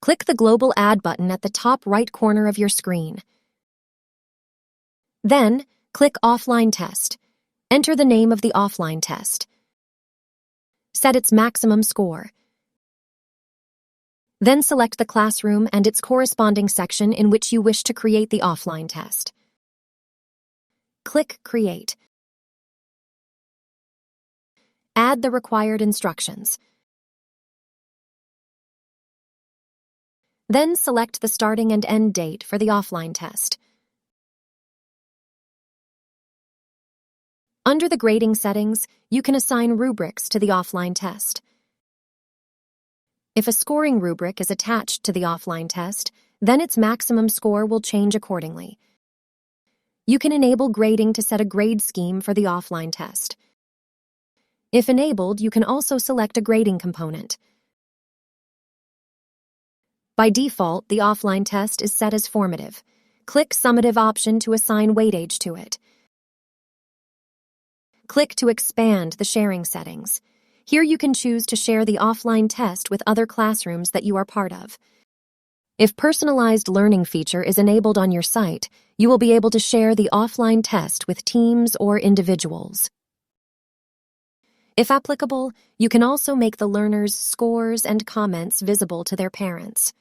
Click the global add button at the top right corner of your screen. Then, click Offline Test. Enter the name of the offline test. Set its maximum score. Then select the classroom and its corresponding section in which you wish to create the offline test. Click Create. Add the required instructions. Then select the starting and end date for the offline test. Under the grading settings, you can assign rubrics to the offline test. If a scoring rubric is attached to the offline test, then its maximum score will change accordingly. You can enable grading to set a grade scheme for the offline test. If enabled, you can also select a grading component. By default, the offline test is set as formative. Click Summative option to assign weightage to it. Click to expand the sharing settings. Here you can choose to share the offline test with other classrooms that you are part of. If personalized learning feature is enabled on your site, you will be able to share the offline test with teams or individuals. If applicable, you can also make the learners' scores and comments visible to their parents.